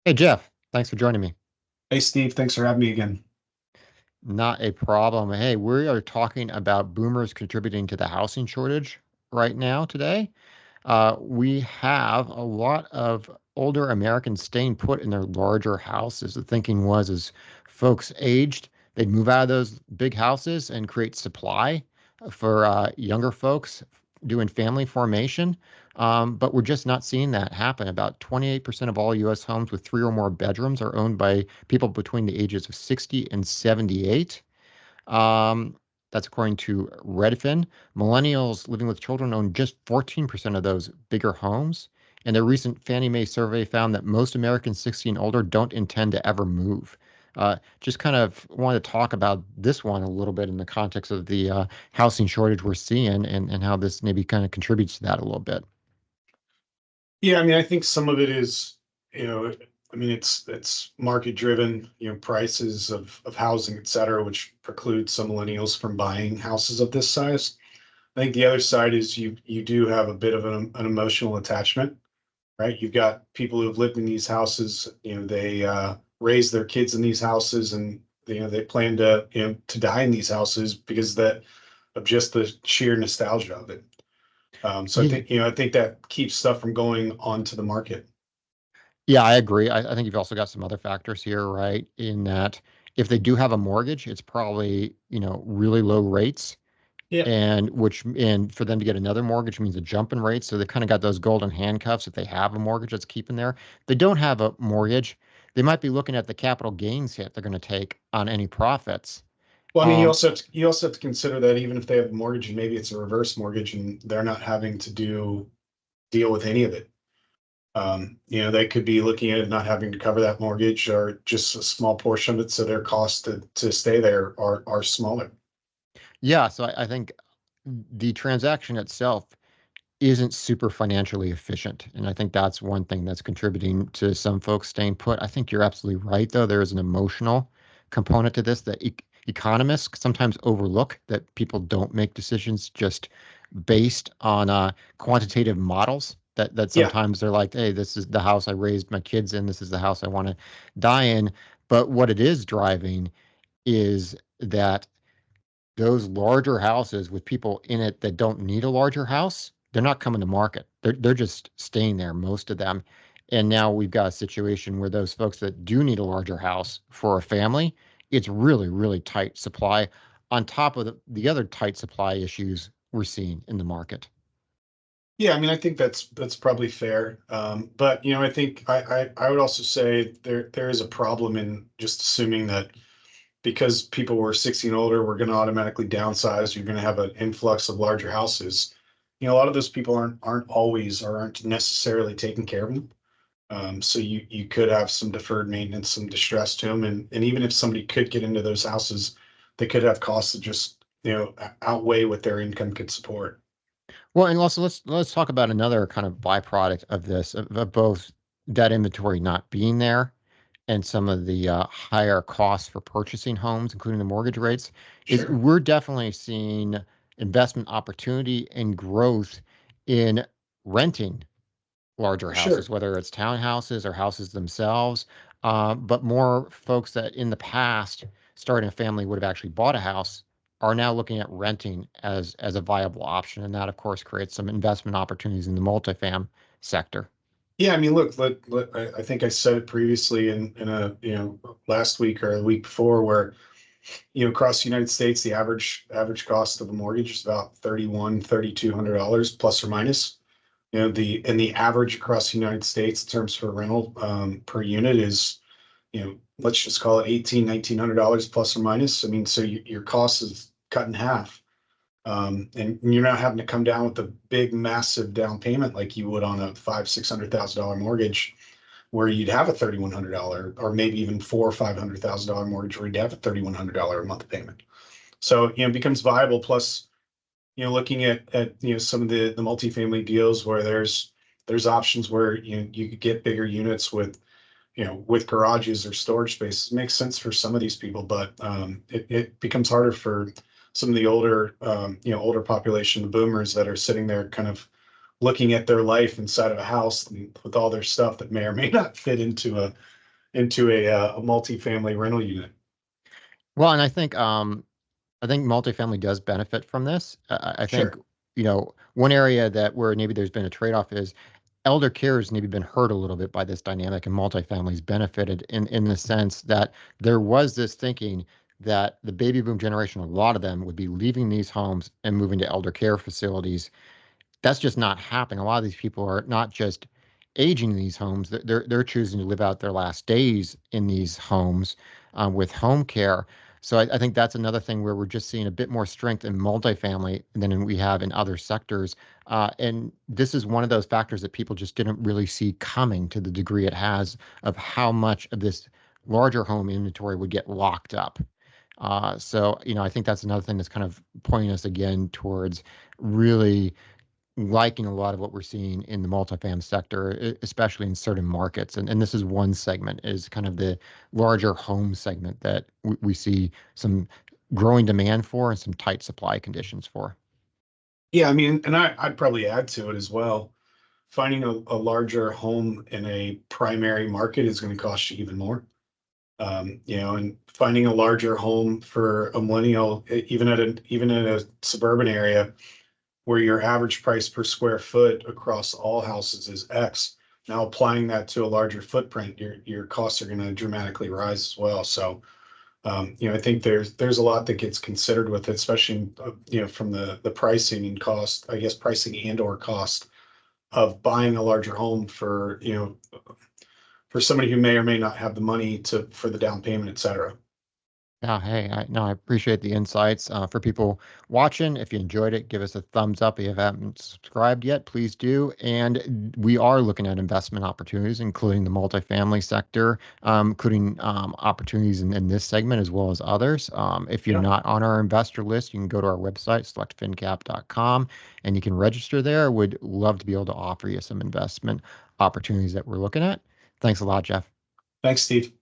Hey, Jeff, thanks for joining me. Hey Steve, thanks for having me again. Not a problem. Hey, we are talking about boomers contributing to the housing shortage right now today. We have a lot of older Americans staying put in their larger houses. The thinking was as folks aged, they'd move out of those big houses and create supply for younger folks doing family formation. But we're just not seeing that happen. About 28% of all U.S. homes with three or more bedrooms are owned by people between the ages of 60 and 78. Um, that's according to Redfin. Millennials living with children own just 14% of those bigger homes. And a recent Fannie Mae survey found that most Americans 60 and older don't intend to ever move. Just kind of want to talk about this one a little bit in the context of the housing shortage we're seeing and how this maybe kind of contributes to that a little bit. Yeah, I mean, I think some of it is, it's market driven, prices of housing, et cetera, which preclude some millennials from buying houses of this size. I think the other side is you do have a bit of an emotional attachment, right? You've got people who've lived in these houses, they raise their kids in these houses and they plan to die in these houses because that of just the sheer nostalgia of it. So Yeah, I think that keeps stuff from going onto the market. yeah, I agree. I think you've also got some other factors here, right? In that if they do have a mortgage, it's probably, really low rates Yeah. and for them to get another mortgage means a jump in rates. So they kind of got those golden handcuffs if they have a mortgage that's keeping there. If they don't have a mortgage, they might be looking at the capital gains hit they're going to take on any profits. Well, I mean, Um, you also have to consider that even if they have a mortgage and maybe it's a reverse mortgage and they're not having to deal with any of it. They could be looking at not having to cover that mortgage or just a small portion of it, so their costs to stay there are smaller. yeah, so I think the transaction itself isn't super financially efficient. And I think that's one thing that's contributing to some folks staying put. I think you're absolutely right, though. There is an emotional component to this that economists sometimes overlook that people don't make decisions just based on quantitative models. That Yeah. sometimes they're like, hey, this is the house I raised my kids in. This is the house I want to die in. But what it is driving is that those larger houses with people in it that don't need a larger house, they're not coming to market. They're just staying there, most of them. And now we've got a situation where those folks that do need a larger house for a family, it's really, really tight supply on top of the other tight supply issues we're seeing in the market. Yeah, I mean, I think that's probably fair. But I think I would also say there is a problem in just assuming that because people were 60 and older, we're going to automatically downsize. You're going to have an influx of larger houses. A lot of those people aren't always or aren't necessarily taking care of them. So you could have some deferred maintenance, some distress to them, and even if somebody could get into those houses, they could have costs that just outweigh what their income could support. Well, and also let's talk about another kind of byproduct of this, of both that inventory not being there and some of the higher costs for purchasing homes, including the mortgage rates, is Sure, we're definitely seeing investment opportunity and growth in renting larger for houses, sure. whether it's townhouses or houses themselves. But more folks that in the past starting a family would have actually bought a house are now looking at renting as a viable option, and that of course creates some investment opportunities in the multifam sector. Yeah, I mean, look, I think I said it previously in a last week or the week before, where across the United States, the average cost of a mortgage is about 3,200 plus or minus. The average across the United States in terms for rental per unit is, let's just call it 1,800 to 1,900 plus or minus. I mean, so your cost is cut in half. And you're not having to come down with a big, massive down payment like you would on a $600,000 mortgage, where you'd have a $3,100 or maybe even $400,000 or $500,000 mortgage where you'd have a $3,100 a month payment. So it becomes viable. Plus, looking at some of the multifamily deals where there's options where you could get bigger units with with garages or storage spaces. It makes sense for some of these people, but it becomes harder for some of the older older population, the boomers that are sitting there kind of looking at their life inside of a house with all their stuff that may or may not fit into into a multifamily rental unit. Well, and I think multifamily does benefit from this. I think, Sure. one area that where maybe there's been a trade-off is elder care has maybe been hurt a little bit by this dynamic, and multifamilies benefited in the sense that there was this thinking that the baby boom generation, a lot of them would be leaving these homes and moving to elder care facilities. That's just not happening. A lot of these people are not just aging in these homes; they're choosing to live out their last days in these homes with home care. So I think that's another thing where we're just seeing a bit more strength in multifamily than we have in other sectors. And this is one of those factors that people just didn't really see coming to the degree it has of how much of this larger home inventory would get locked up. So, I think that's another thing that's kind of pointing us again towards really liking a lot of what we're seeing in the multifamily sector, especially in certain markets. And this is one segment, is kind of the larger home segment that we see some growing demand for and some tight supply conditions for. Yeah, I mean, and I'd probably add to it as well. Finding a larger home in a primary market is going to cost you even more. And finding a larger home for a millennial, even in a suburban area where your average price per square foot across all houses is X. Now applying that to a larger footprint, your costs are going to dramatically rise as well. So, I think there's a lot that gets considered with it, especially from the pricing and cost, I guess pricing and or cost of buying a larger home for somebody who may or may not have the money for the down payment, et cetera. Yeah, hey, I appreciate the insights. For people watching, if you enjoyed it, give us a thumbs up. If you haven't subscribed yet, please do. And we are looking at investment opportunities, including the multifamily sector, including opportunities in this segment as well as others. If you're Yeah. not on our investor list, you can go to our website, selectfincap.com, and you can register there. Would love to be able to offer you some investment opportunities that we're looking at. Thanks a lot, Jeff. Thanks, Steve.